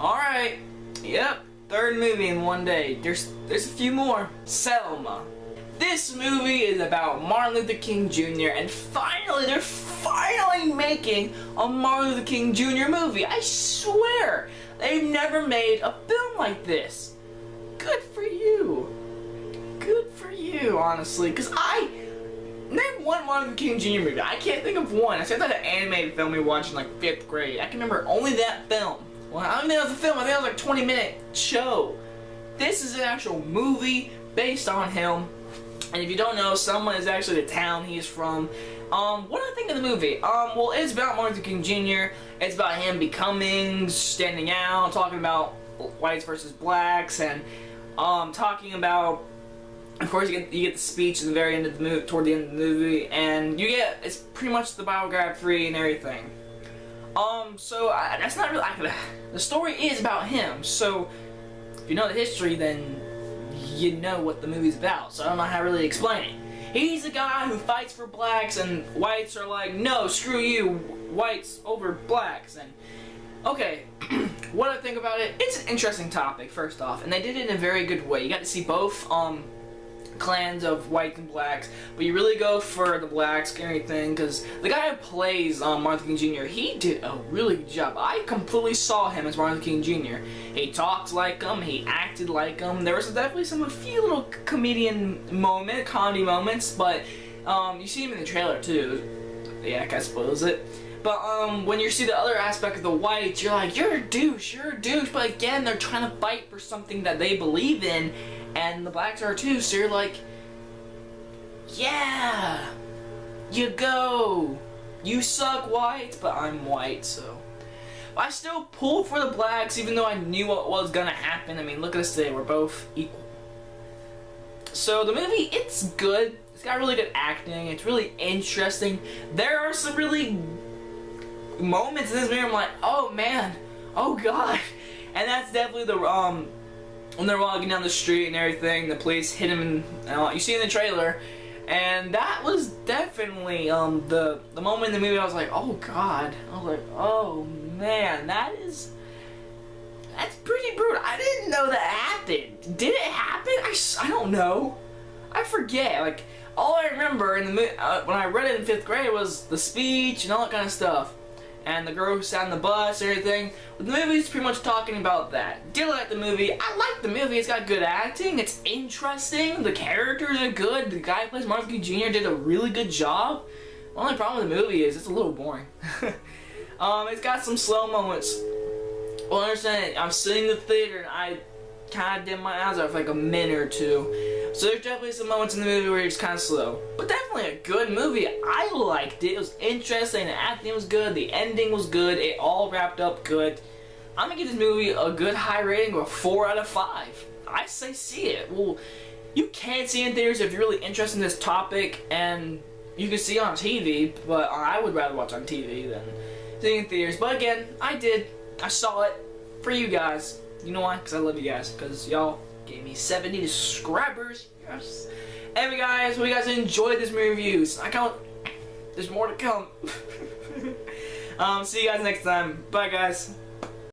Alright, yep, third movie in one day. There's a few more. Selma. This movie is about Martin Luther King Jr. and they're finally making a Martin Luther King Jr. movie. I swear, they've never made a film like this. Good for you. Good for you, honestly, because name one Martin Luther King Jr. movie. I can't think of one. I said that an animated film we watched in like 5th grade. I can remember only that film. Well, I don't think that was a film. I think it was like a 20-minute show. This is an actual movie based on him. And if you don't know, Selma is actually the town he's from. What do I think of the movie? Well, it's about Martin Luther King Jr. It's about him becoming, standing out, talking about whites versus blacks, and talking about, of course, you get the speech at the very end of the movie, toward the end of the movie, and it's pretty much the biography and everything. So that's not really the story is about him. So if you know the history, then you know what the movie's about. So I don't know how to really explain it. He's a guy who fights for blacks, and whites are like, no, screw you, whites over blacks. And okay, what I think about it, it's an interesting topic, first off, and they did it in a very good way. You got to see both clans of whites and blacks, but you really go for the blacks and everything, because the guy who plays Martin Luther King Jr., he did a really good job. I completely saw him as Martin Luther King Jr. He talked like him, he acted like him. There was definitely a few little comedy moments, but you see him in the trailer too. Yeah, I can't spoils it. But when you see the other aspect of the whites, you're like, you're a douche. But again, they're trying to fight for something that they believe in, and the blacks are too, so you're like, yeah, you go. You suck, whites, but I'm white, so. I still pulled for the blacks, even though I knew what was gonna happen. I mean, look at us today, we're both equal. So the movie, it's good. It's got really good acting. It's really interesting. There are some really moments in this movie I'm like, oh man, oh god. And that's definitely the when they're walking down the street and everything, the police hit him, and you see in the trailer, and that was definitely the moment in the movie I was like, oh god. I was like, oh man, that's pretty brutal. I didn't know that happened. Did it happen? I don't know. I forget. Like, all I remember in the when I read it in 5th grade was the speech and all that kind of stuff, and the girl who sat on the bus and everything. But the movie's pretty much talking about that. Did I like the movie? I like the movie. It's got good acting. It's interesting. The characters are good. The guy who plays Martin Luther King Jr. did a really good job. The only problem with the movie is it's a little boring. It's got some slow moments. Well, I understand, I'm sitting in the theater and I kind of dim my eyes out for like a minute or two. So there's definitely some moments in the movie where it's kind of slow. But definitely a good movie. I liked it. It was interesting. The acting was good. The ending was good. It all wrapped up good. I'm going to give this movie a good high rating of a 4 out of 5. I say see it. Well, you can see it in theaters if you're really interested in this topic, and you can see it on TV, but I would rather watch on TV than seeing it in theaters. But again, I saw it for you guys. You know why? Because I love you guys. Because y'all gave me 70 subscribers. Yes. Anyway, guys, hope you guys enjoyed this review. There's more to come. See you guys next time. Bye, guys.